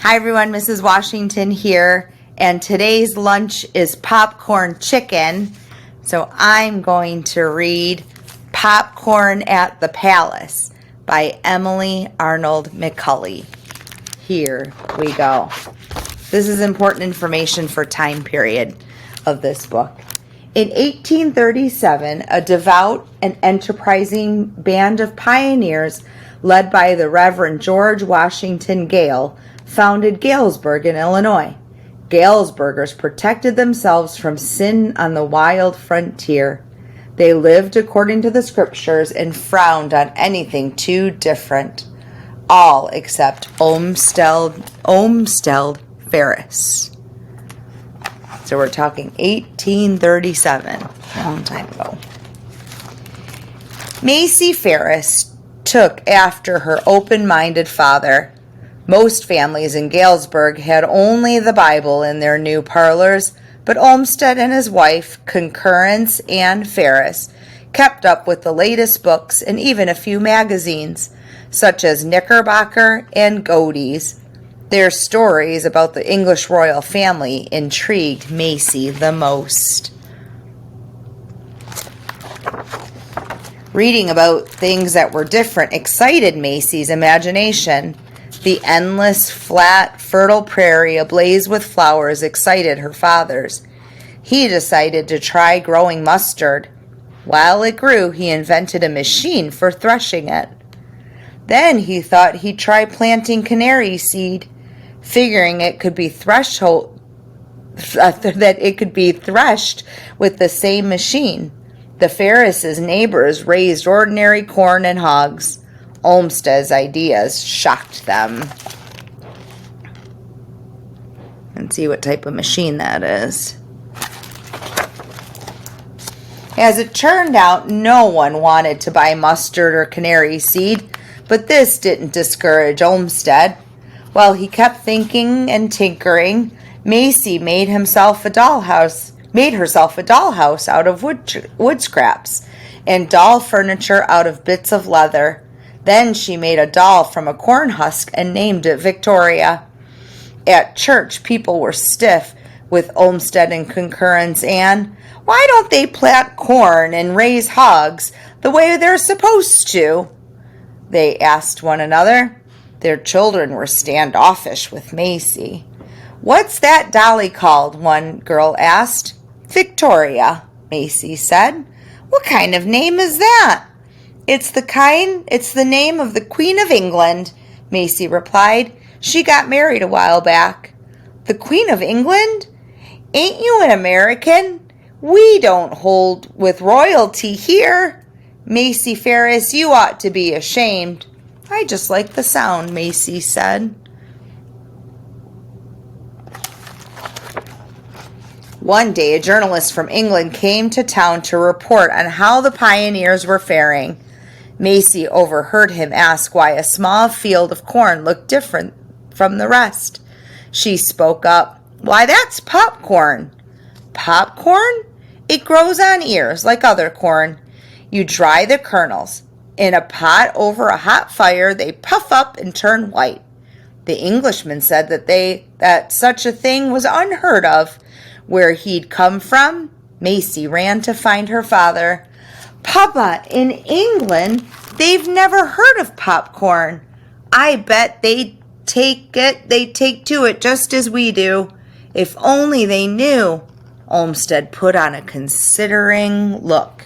Hi everyone, Mrs. Washington here, and today's lunch is popcorn chicken. So I'm going to read Popcorn at the Palace by Emily Arnold McCulley. Here we go. This is important information for time period of this book. In 1837, a devout and enterprising band of pioneers led by the Reverend George Washington Gale founded Galesburg in Illinois. Galesburgers protected themselves from sin on the wild frontier. They lived according to the scriptures and frowned on anything too different, all except Olmsted Ferris. So we're talking 1837, a long time ago. Macy Ferris took after her open-minded father. Most families in Galesburg had only the Bible in their new parlors, but Olmsted and his wife, Concurrence Ann Ferris, kept up with the latest books and even a few magazines, such as Knickerbocker and Godey's. Their stories about the English royal family intrigued Macy the most. Reading about things that were different excited Macy's imagination. The endless, flat, fertile prairie ablaze with flowers excited her father's. He decided to try growing mustard. While it grew, he invented a machine for threshing it. Then he thought he'd try planting canary seed, figuring it could be threshed with the same machine. The Ferris's neighbors raised ordinary corn and hogs. Olmsted's ideas shocked them. And see what type of machine that is. As it turned out, no one wanted to buy mustard or canary seed, but this didn't discourage Olmsted. While he kept thinking and tinkering, Macy made herself a dollhouse out of wood scraps and doll furniture out of bits of leather. Then she made a doll from a corn husk and named it Victoria. At church, people were stiff with Olmsted and Concurrence Ann. Why don't they plant corn and raise hogs the way they're supposed to? They asked one another. Their children were standoffish with Macy. What's that dolly called? One girl asked. Victoria, Macy said. What kind of name is that? It's the name of the Queen of England, Macy replied. She got married a while back. The Queen of England? Ain't you an American? We don't hold with royalty here. Macy Ferris, you ought to be ashamed. I just like the sound, Macy said. One day, a journalist from England came to town to report on how the pioneers were faring. Macy overheard him ask why a small field of corn looked different from the rest. She spoke up. Why, that's popcorn. Popcorn? It grows on ears like other corn. You dry the kernels. In a pot over a hot fire, they puff up and turn white. The Englishman said that such a thing was unheard of. Where he'd come from, Macy ran to find her father. Papa, in England, they've never heard of popcorn. I bet they take to it just as we do. If only they knew. Olmsted put on a considering look.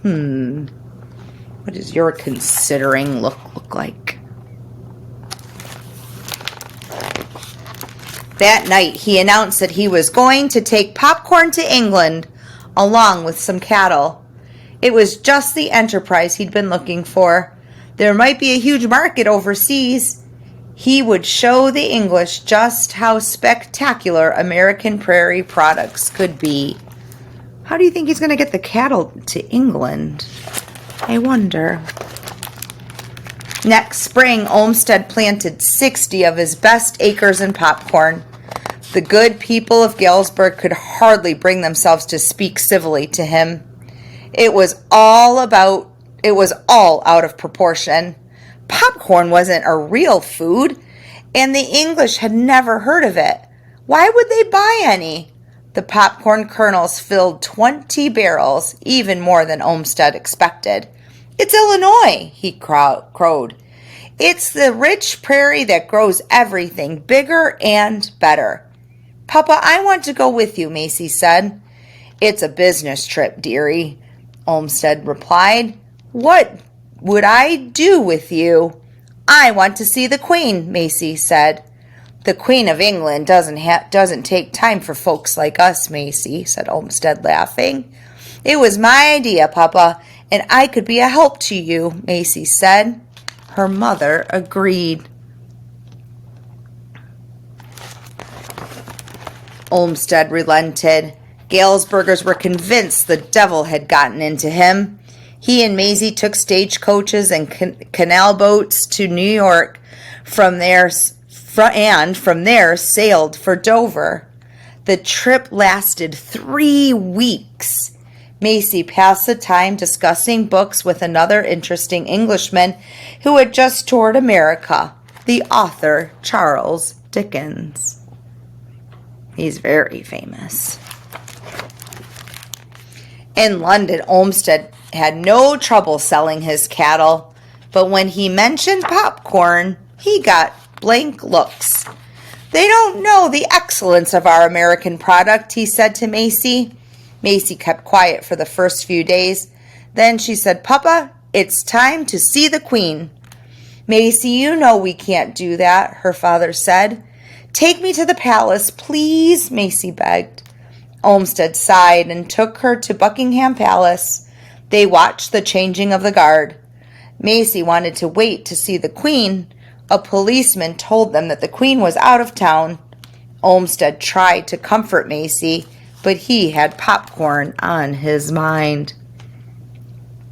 What does your considering look like? That night, he announced that he was going to take popcorn to England, along with some cattle. It was just the enterprise he'd been looking for. There might be a huge market overseas. He would show the English just how spectacular American prairie products could be. How do you think he's going to get the cattle to England? I wonder. Next spring, Olmsted planted 60 of his best acres in popcorn. The good people of Galesburg could hardly bring themselves to speak civilly to him. It was all out of proportion. Popcorn wasn't a real food. and the English had never heard of it. Why would they buy any? The popcorn kernels filled 20 barrels, even more than Olmsted expected. It's Illinois, he crowed. It's the rich prairie that grows everything bigger and better. Papa, I want to go with you, Macy said. It's a business trip, dearie, Olmsted replied. What would I do with you? I want to see the Queen, Macy said. The Queen of England doesn't take time for folks like us, Macy, said Olmsted, laughing. It was my idea, Papa, and I could be a help to you, Macy said. Her mother agreed. Olmsted relented. Galesburgers were convinced the devil had gotten into him. He and Maisie took stagecoaches and canal boats to New York. From there sailed for Dover. The trip lasted 3 weeks. Macy passed the time discussing books with another interesting Englishman who had just toured America, the author Charles Dickens. He's very famous. In London, Olmsted had no trouble selling his cattle, but when he mentioned popcorn, he got blank looks. They don't know the excellence of our American product, he said to Macy. Macy kept quiet for the first few days. Then she said, Papa, it's time to see the Queen. Macy, you know we can't do that, her father said. Take me to the palace, please, Macy begged. Olmsted sighed and took her to Buckingham Palace. They watched the changing of the guard. Macy wanted to wait to see the Queen. A policeman told them that the Queen was out of town. Olmsted tried to comfort Macy, but he had popcorn on his mind.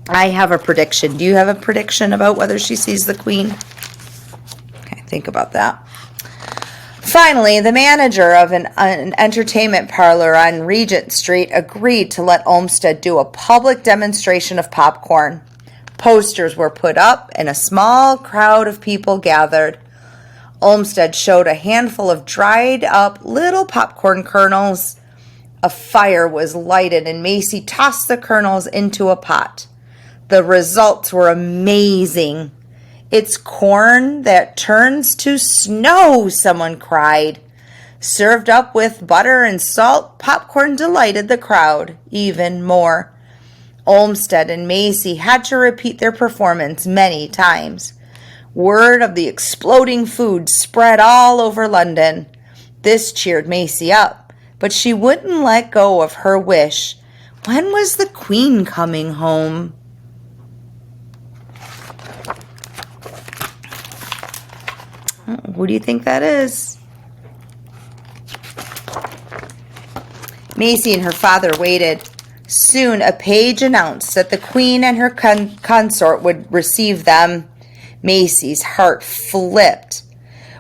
I have a prediction. Do you have a prediction about whether she sees the Queen? Okay, think about that. Finally, the manager of an entertainment parlor on Regent Street agreed to let Olmsted do a public demonstration of popcorn. Posters were put up and a small crowd of people gathered. Olmsted showed a handful of dried up little popcorn kernels. A fire was lighted and Macy tossed the kernels into a pot. The results were amazing. It's corn that turns to snow, someone cried. Served up with butter and salt, popcorn delighted the crowd even more. Olmsted and Macy had to repeat their performance many times. Word of the exploding food spread all over London. This cheered Macy up, but she wouldn't let go of her wish. When was the Queen coming home? Who do you think that is? Macy and her father waited. Soon a page announced that the Queen and her consort would receive them. Macy's heart flipped.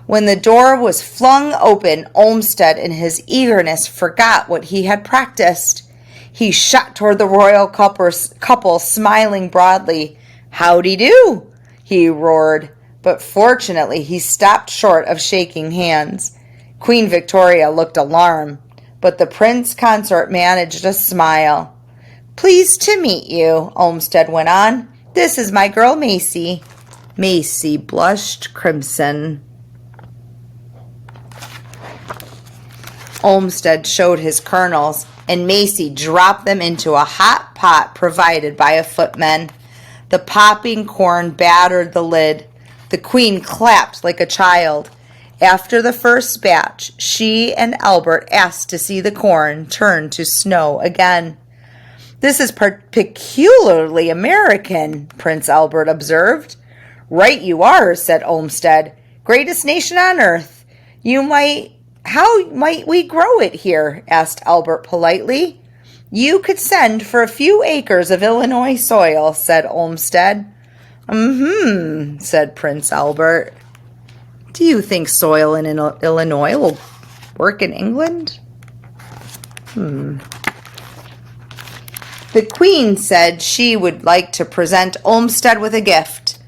When the door was flung open, Olmsted in his eagerness forgot what he had practiced. He shot toward the royal couple, smiling broadly. "Howdy do," he roared. But fortunately, he stopped short of shaking hands. Queen Victoria looked alarmed, but the prince consort managed a smile. "Pleased to meet you," Olmsted went on. "This is my girl Macy." Macy blushed crimson. Olmsted showed his kernels, and Macy dropped them into a hot pot provided by a footman. The popping corn battered the lid. The Queen clapped like a child. After the first batch, she and Albert asked to see the corn turn to snow again. "This is peculiarly American," Prince Albert observed. "Right you are," said Olmsted. "Greatest nation on earth. How might we grow it here?" asked Albert politely. "You could send for a few acres of Illinois soil," said Olmsted. Said Prince Albert. "Do you think soil in Illinois will work in England?" The Queen said she would like to present Olmsted with a gift.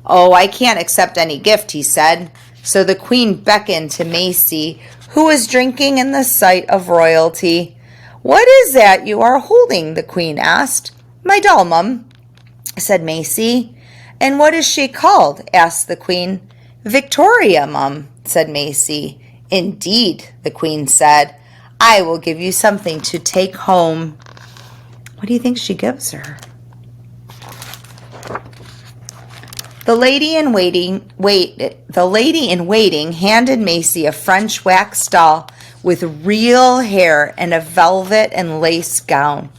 "Oh, I can't accept any gift," he said. So the queen beckoned to Macy, who was drinking in the sight of royalty. "What is that you are holding?" the queen asked. "My doll, Mum," said Macy. "And what is she called?" asked the queen. "Victoria, Mum," said Macy. "Indeed," the queen said. "I will give you something to take home." What do you think she gives her? The lady in waiting handed Macy a French wax doll with real hair and a velvet and lace gown.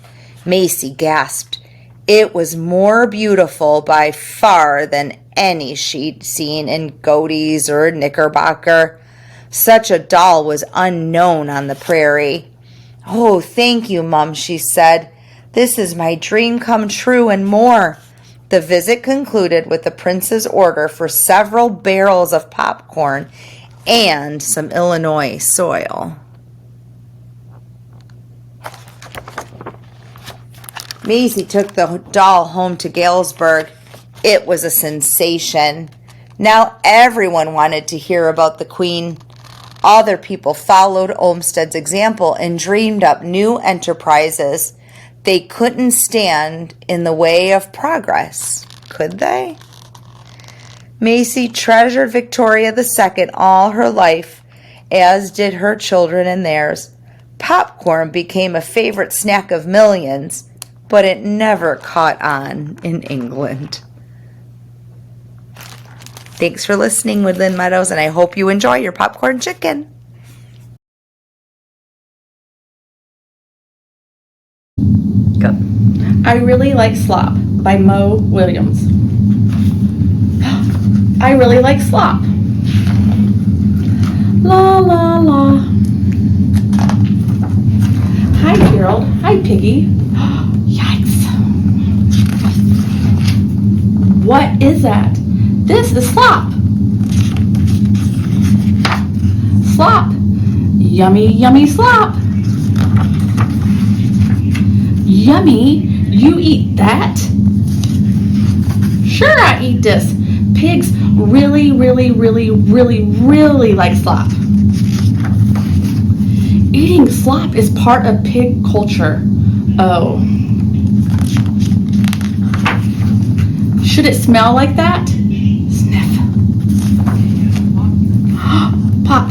Macy gasped. It was more beautiful by far than any she'd seen in Godey's or Knickerbocker. Such a doll was unknown on the prairie. "Oh, thank you, Mum," she said. "This is my dream come true and more." The visit concluded with the prince's order for several barrels of popcorn and some Illinois soil. Macy took the doll home to Galesburg. It was a sensation. Now everyone wanted to hear about the queen. Other people followed Olmsted's example and dreamed up new enterprises. They couldn't stand in the way of progress, could they? Macy treasured Victoria II all her life, as did her children and theirs. Popcorn became a favorite snack of millions, but it never caught on in England. Thanks for listening, Woodland Meadows, and I hope you enjoy your popcorn chicken. Go. I Really Like Slop by Mo Williams. I really like slop. La la la. Hi Gerald. Hi Piggy. Yikes. What is that? This is slop. Slop. Yummy, yummy slop. Yummy? You eat that? Sure, I eat this. Pigs really, really, really, really, really like slop. Eating slop is part of pig culture. Oh. Should it smell like that? Sniff. Pop.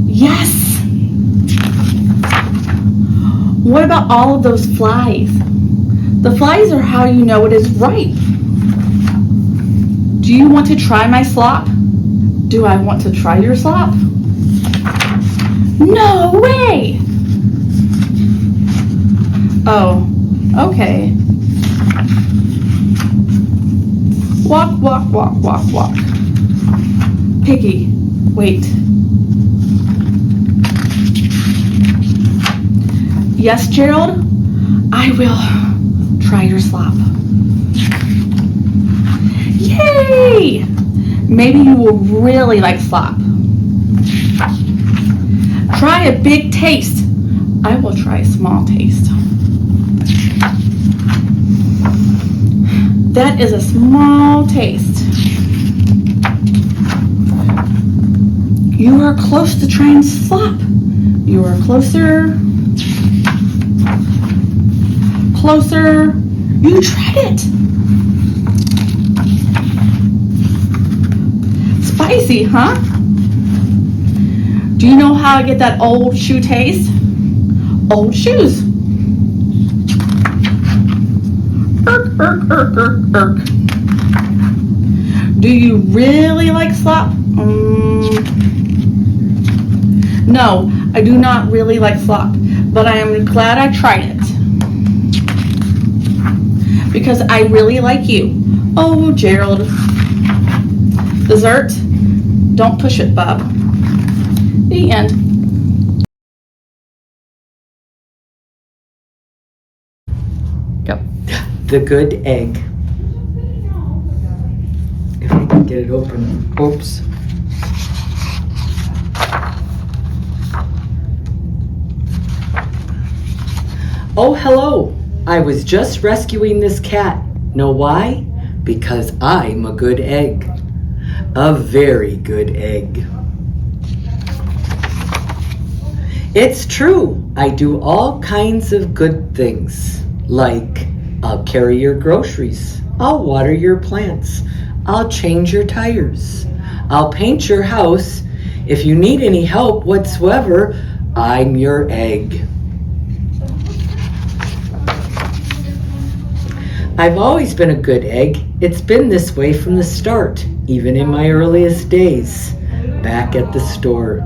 Yes! What about all of those flies? The flies are how you know it is ripe. Do you want to try my slop? Do I want to try your slop? No way! Oh, okay. Walk, walk, walk, walk, walk. Piggy, wait. Yes, Gerald? I will try your slop. Yay! Maybe you will really like slop. Try a big taste. I will try a small taste. That is a small taste. You are close to trying slop. You are closer. Closer. You tried it. Spicy, huh? Do you know how I get that old shoe taste? Old shoes. Irk, irk, irk, irk, irk. Do you really like slop? No, I do not really like slop, but I am glad I tried it. Because I really like you. Oh, Gerald. Dessert? Don't push it, Bob. The end. Yep. The Good Egg. If I can get it open. Oops. Oh, hello. I was just rescuing this cat. Know why? Because I'm a good egg. A very good egg. It's true, I do all kinds of good things, like I'll carry your groceries, I'll water your plants, I'll change your tires, I'll paint your house. If you need any help whatsoever, I'm your egg. I've always been a good egg. It's been this way from the start, even in my earliest days, back at the store.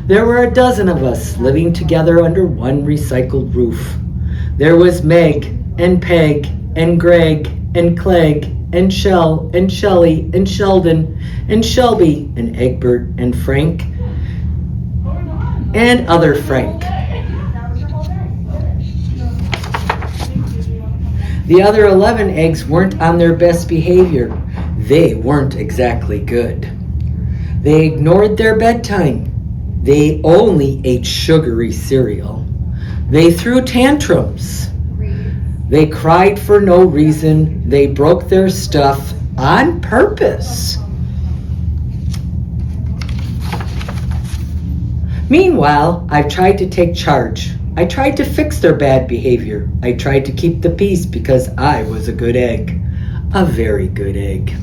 There were a dozen of us living together under one recycled roof. There was Meg and Peg and Greg and Clegg and Shell and Shelly and Sheldon and Shelby and Egbert and Frank and other Frank. The other 11 eggs weren't on their best behavior. They weren't exactly good. They ignored their bedtime. They only ate sugary cereal. They threw tantrums. They cried for no reason. They broke their stuff on purpose. Meanwhile, I've tried to take charge. I tried to fix their bad behavior. I tried to keep the peace because I was a good egg. A very good egg.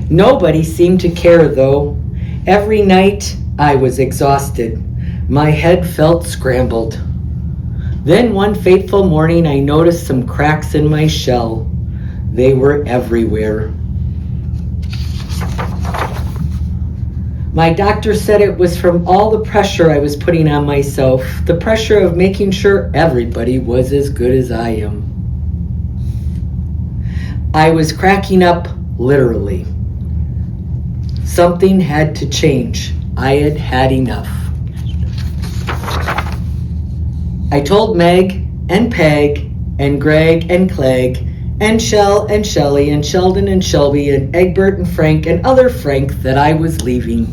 Nobody seemed to care though. Every night I was exhausted. My head felt scrambled. Then one fateful morning I noticed some cracks in my shell. They were everywhere. My doctor said it was from all the pressure I was putting on myself, the pressure of making sure everybody was as good as I am. I was cracking up, literally. Something had to change. I had had enough. I told Meg and Peg and Greg and Clegg and Shell and Shelly and Sheldon and Shelby and Egbert and Frank and other Frank that I was leaving.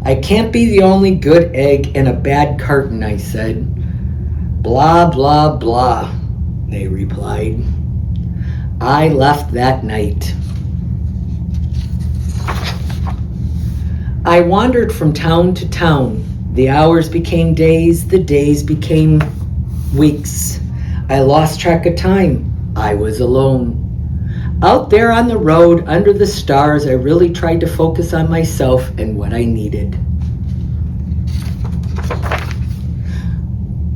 I can't be the only good egg in a bad carton, I said. Blah, blah, blah, they replied. I left that night. I wandered from town to town. The hours became days, the days became weeks. I lost track of time. I was alone. Out there on the road, under the stars, I really tried to focus on myself and what I needed.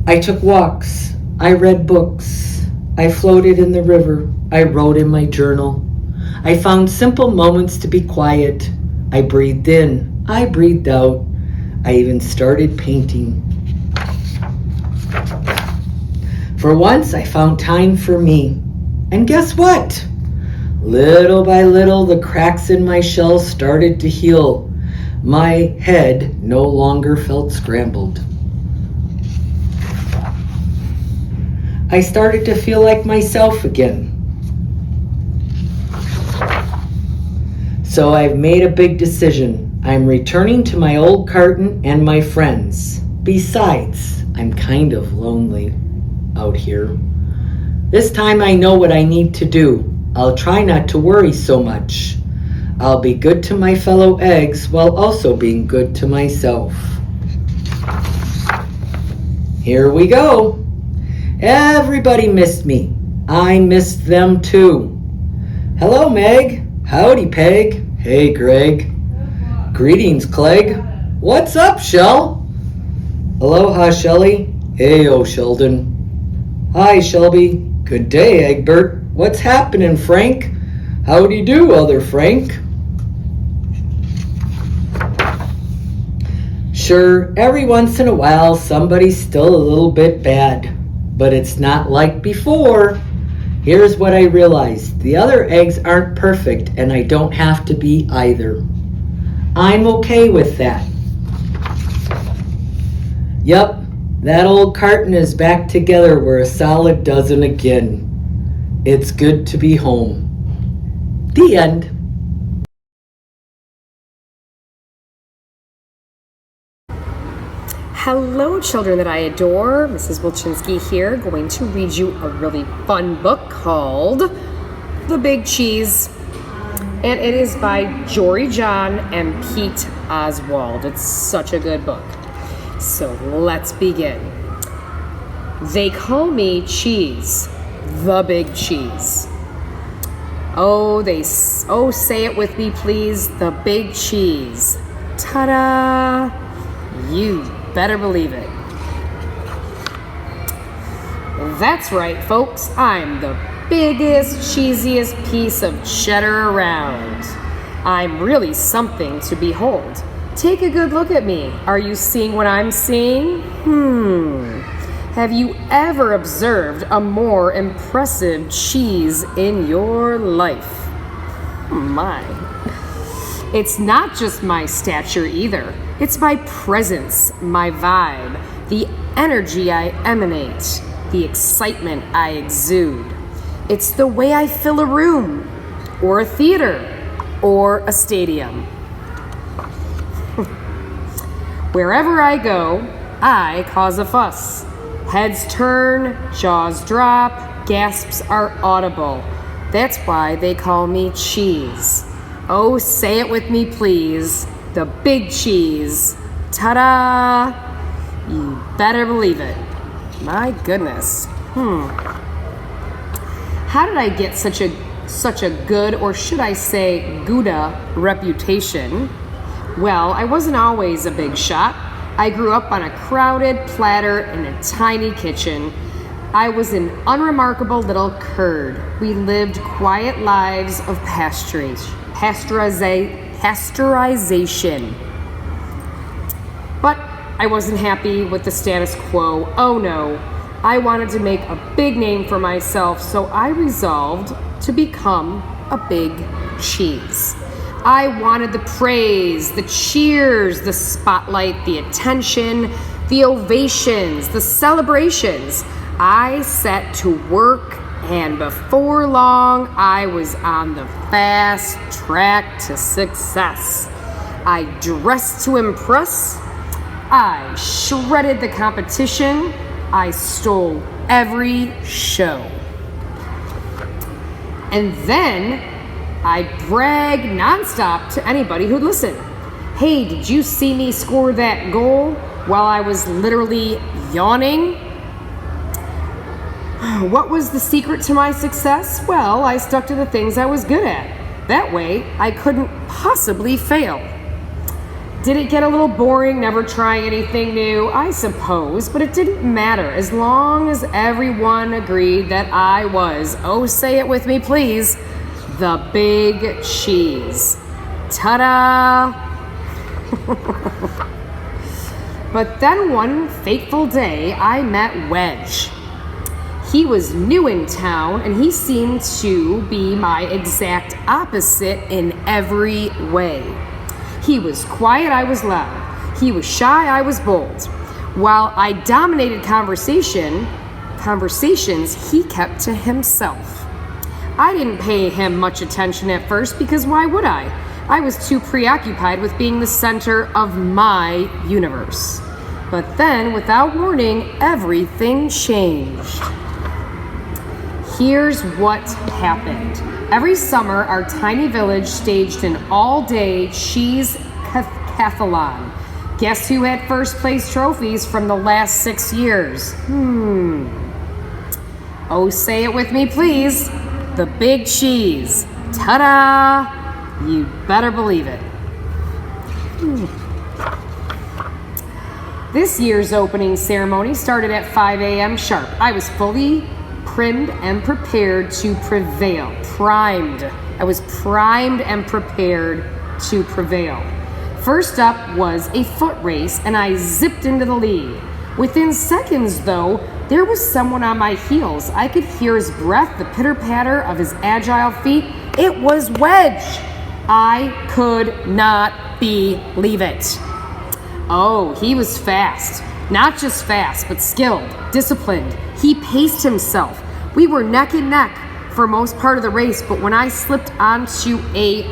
I took walks. I read books. I floated in the river. I wrote in my journal. I found simple moments to be quiet. I breathed in. I breathed out. I even started painting. For once, I found time for me. And guess what? Little by little, the cracks in my shell started to heal. My head no longer felt scrambled. I started to feel like myself again. So I've made a big decision. I'm returning to my old carton and my friends. Besides, I'm kind of lonely out here. This time I know what I need to do. I'll try not to worry so much. I'll be good to my fellow eggs while also being good to myself. Here we go. Everybody missed me. I missed them too. Hello, Meg. Howdy, Peg. Hey, Greg. Greetings, Clegg. What's up, Shell? Aloha, Shelly. Heyo, Sheldon. Hi, Shelby. Good day, Egbert. What's happening, Frank? Howdy do, other Frank. Sure, every once in a while somebody's still a little bit bad, but it's not like before. Here's what I realized. The other eggs aren't perfect, and I don't have to be either. I'm okay with that. Yup, that old carton is back together. We're a solid dozen again. It's good to be home. The end. Hello, children that I adore. Mrs. Wilczynski here, going to read you a really fun book called The Big Cheese, and it is by Jory John and Pete Oswald. It's such a good book. So let's begin. They call me Cheese, the Big Cheese. Oh, say it with me, please. The Big Cheese. Ta-da! You better believe it. That's right, folks. I'm the biggest, cheesiest piece of cheddar around. I'm really something to behold. Take a good look at me. Are you seeing what I'm seeing? Have you ever observed a more impressive cheese in your life? My. It's not just my stature either. It's my presence, my vibe, the energy I emanate, the excitement I exude. It's the way I fill a room, or a theater, or a stadium. Wherever I go, I cause a fuss. Heads turn, jaws drop, gasps are audible. That's why they call me Cheese. Oh, say it with me, please. The Big Cheese. Ta-da! You better believe it. My goodness. How did I get such a good, or should I say Gouda, reputation? Well, I wasn't always a big shot. I grew up on a crowded platter in a tiny kitchen. I was an unremarkable little curd. We lived quiet lives of pasteurization. But I wasn't happy with the status quo. Oh no. I wanted to make a big name for myself, so I resolved to become a big cheese. I wanted the praise, the cheers, the spotlight, the attention, the ovations, the celebrations. I set to work, and before long, I was on the fast track to success. I dressed to impress. I shredded the competition. I stole every show. And then I bragged nonstop to anybody who'd listen. Hey, did you see me score that goal while I was literally yawning? What was the secret to my success? Well, I stuck to the things I was good at. That way, I couldn't possibly fail. Did it get a little boring, never trying anything new? I suppose, but it didn't matter as long as everyone agreed that I was, oh, say it with me, please, the Big Cheese. Ta-da! But then one fateful day, I met Wedge. He was new in town, and he seemed to be my exact opposite in every way. He was quiet, I was loud. He was shy, I was bold. While I dominated conversations, he kept to himself. I didn't pay him much attention at first because why would I? I was too preoccupied with being the center of my universe. But then, without warning, everything changed. Here's what happened. Every summer, our tiny village staged an all-day cheese cathalon. Guess who had first place trophies from the last 6 years? Oh, say it with me, please. The Big Cheese. Ta-da! You better believe it. This year's opening ceremony started at 5 a.m. sharp. I was fully primed and prepared to prevail. Primed. I was primed and prepared to prevail. First up was a foot race, and I zipped into the lead. Within seconds, though, there was someone on my heels. I could hear his breath, the pitter-patter of his agile feet. It was Wedge. I could not believe it. Oh, he was fast. Not just fast, but skilled, disciplined. He paced himself. We were neck and neck for most part of the race, but when I slipped onto a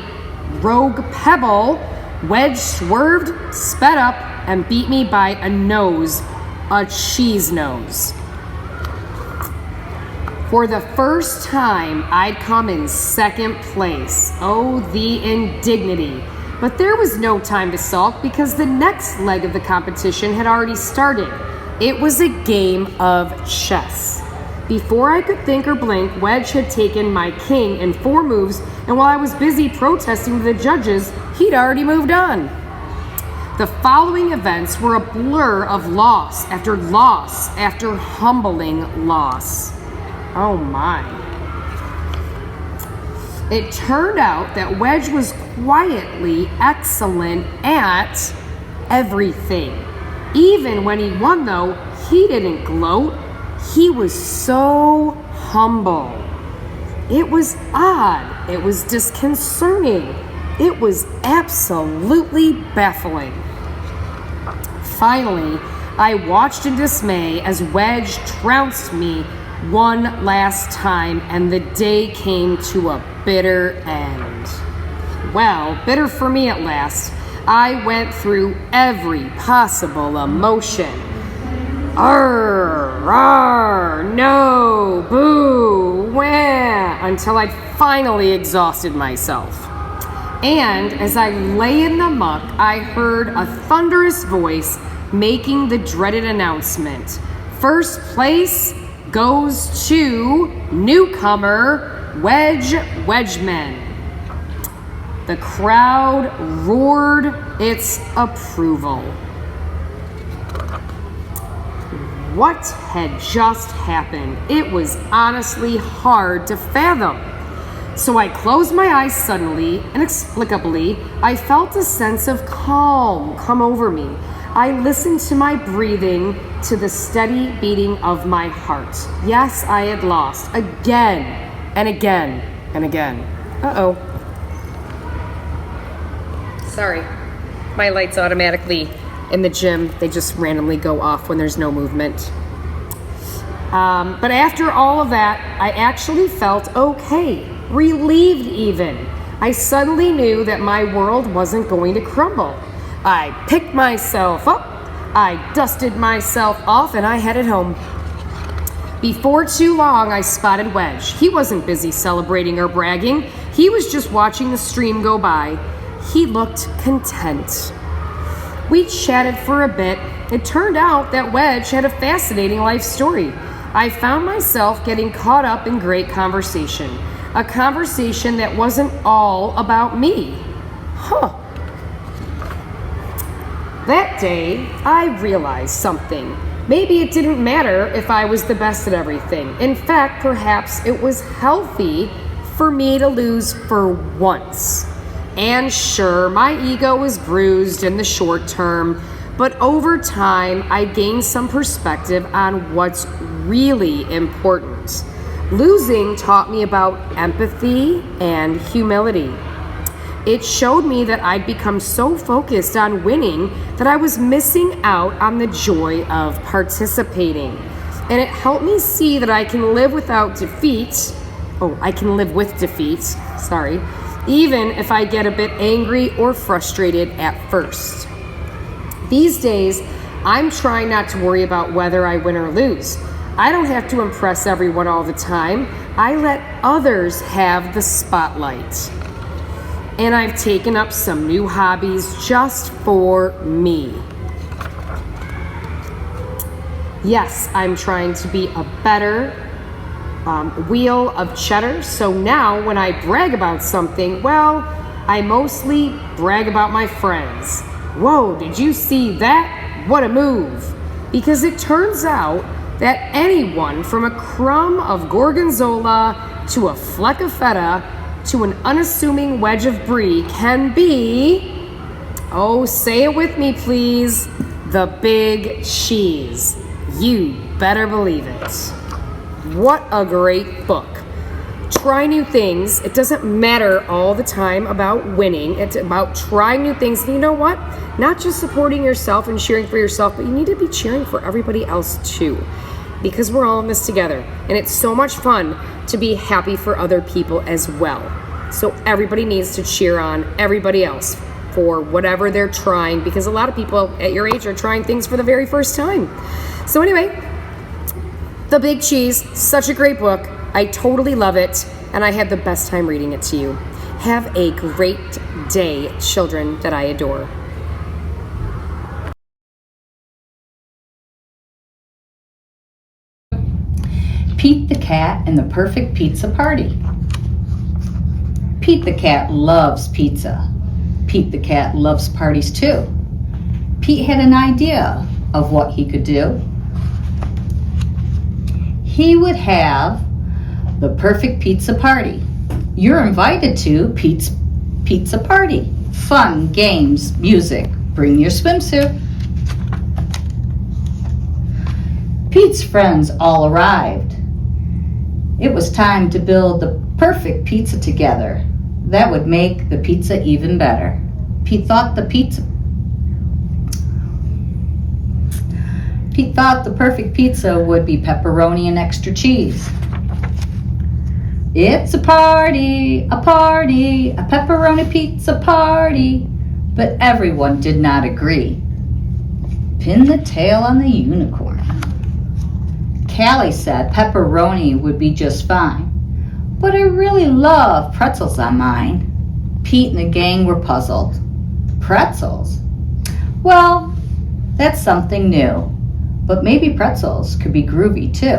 rogue pebble, Wedge swerved, sped up, and beat me by a nose, a cheese nose. For the first time, I'd come in second place. Oh, the indignity. But there was no time to sulk because the next leg of the competition had already started. It was a game of chess. Before I could think or blink, Wedge had taken my king in 4 moves, and while I was busy protesting to the judges, he'd already moved on. The following events were a blur of loss after humbling loss. Oh my. It turned out that Wedge was quietly excellent at everything. Even when he won, though, he didn't gloat. He was so humble. It was odd. It was disconcerting. It was absolutely baffling. Finally, I watched in dismay as Wedge trounced me one last time, and the day came to a bitter end. Well, bitter for me at last. I went through every possible emotion. Arr, arr, no, boo, wah, until I'd finally exhausted myself. And as I lay in the muck, I heard a thunderous voice making the dreaded announcement. First place goes to newcomer Wedge Wedgman. The crowd roared its approval. What had just happened? It was honestly hard to fathom. So I closed my eyes suddenly, inexplicably. I felt a sense of calm come over me. I listened to my breathing, to the steady beating of my heart. Yes, I had lost again and again and again. Uh-oh. Sorry. My lights automatically in the gym, they just randomly go off when there's no movement. But after all of that, I actually felt okay, relieved even. I suddenly knew that my world wasn't going to crumble. I picked myself up, I dusted myself off, and I headed home. Before too long, I spotted Wedge. He wasn't busy celebrating or bragging. He was just watching the stream go by. He looked content. We chatted for a bit. It turned out that Wedge had a fascinating life story. I found myself getting caught up in great conversation. A conversation that wasn't all about me. That day, I realized something. Maybe it didn't matter if I was the best at everything. In fact, perhaps it was healthy for me to lose for once. And sure, my ego was bruised in the short term, but over time, I gained some perspective on what's really important. Losing taught me about empathy and humility. It showed me that I'd become so focused on winning that I was missing out on the joy of participating. And it helped me see that I can live without defeat. I can live with defeat, even if I get a bit angry or frustrated at first. These days, I'm trying not to worry about whether I win or lose. I don't have to impress everyone all the time. I let others have the spotlight. And I've taken up some new hobbies just for me. Yes, I'm trying to be a better wheel of cheddar. So now when I brag about something, well, I mostly brag about my friends. Whoa, did you see that? What a move. Because it turns out that anyone from a crumb of gorgonzola to a fleck of feta to an unassuming wedge of brie can be, say it with me please, the big cheese. You better believe it. What a great book. Try new things. It doesn't matter all the time about winning. It's about trying new things. And you know what? Not just supporting yourself and cheering for yourself, but you need to be cheering for everybody else too. Because we're all in this together. And it's so much fun to be happy for other people as well. So everybody needs to cheer on everybody else for whatever they're trying, because a lot of people at your age are trying things for the very first time. So anyway, The Big Cheese, such a great book. I totally love it, and I had the best time reading it to you. Have a great day, children that I adore. Pete the Cat and the Perfect Pizza Party. Pete the Cat loves pizza. Pete the Cat loves parties too. Pete had an idea of what he could do. He would have the perfect pizza party. You're invited to Pete's Pizza Party. Fun, games, music. Bring your swimsuit. Pete's friends all arrived. It was time to build the perfect pizza together. That would make the pizza even better. Pete thought the perfect pizza would be pepperoni and extra cheese. It's a party, a pepperoni pizza party. But everyone did not agree. Pin the tail on the unicorn. Callie said pepperoni would be just fine, but I really love pretzels on mine. Pete and the gang were puzzled. Pretzels? Well, that's something new, but maybe pretzels could be groovy too.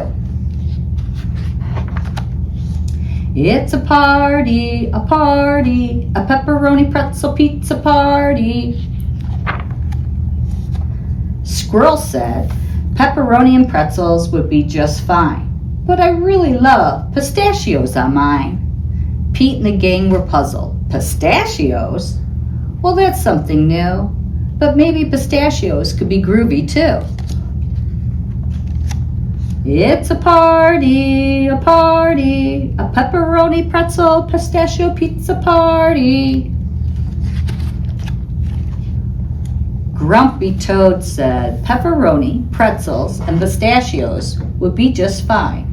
It's a party, a pepperoni pretzel pizza party. Squirrel said pepperoni and pretzels would be just fine, but I really love pistachios on mine. Pete and the gang were puzzled. Pistachios? Well, that's something new, but maybe pistachios could be groovy too. It's a party, a pepperoni pretzel pistachio pizza party. Grumpy Toad said pepperoni, pretzels, and pistachios would be just fine,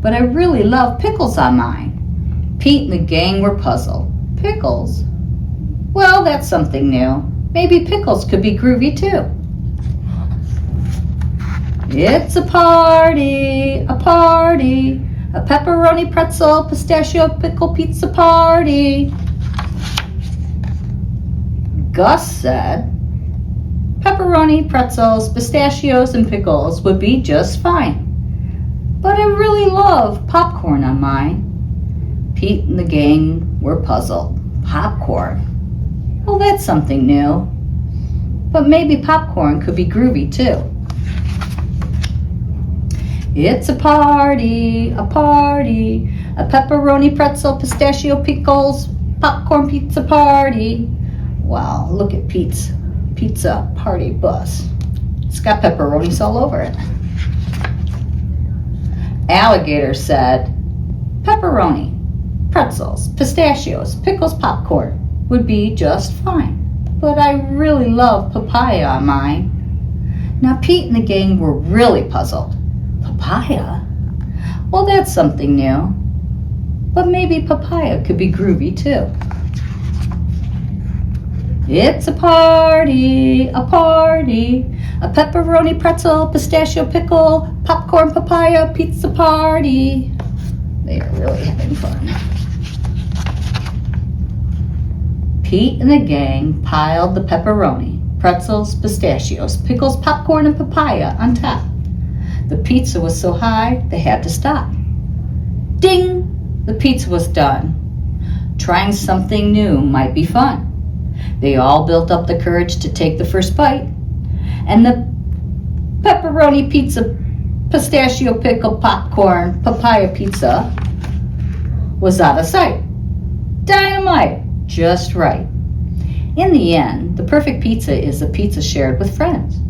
but I really love pickles on mine. Pete and the gang were puzzled. Pickles? Well, that's something new. Maybe pickles could be groovy too. It's a party, a pepperoni pretzel pistachio pickle pizza party. Gus said pepperoni, pretzels, pistachios, and pickles would be just fine, but I really love popcorn on mine. Pete and the gang were puzzled. Popcorn? Well, that's something new, but maybe popcorn could be groovy too. It's a party, a pepperoni, pretzel, pistachio, pickles, popcorn pizza party. Wow, look at Pete's pizza party bus. It's got pepperonis all over it. Alligator said pepperoni, pretzels, pistachios, pickles, popcorn would be just fine, but I really love papaya on mine. Now Pete and the gang were really puzzled. Papaya? Well, that's something new, but maybe papaya could be groovy too. It's a party, a pepperoni, pretzel, pistachio, pickle, popcorn, papaya, pizza party. They are really having fun. Pete and the gang piled the pepperoni, pretzels, pistachios, pickles, popcorn, and papaya on top. The pizza was so high, they had to stop. Ding! The pizza was done. Trying something new might be fun. They all built up the courage to take the first bite, and the pepperoni pizza, pistachio, pickle, popcorn, papaya pizza was out of sight. Dynamite! Just right. In the end, the perfect pizza is a pizza shared with friends.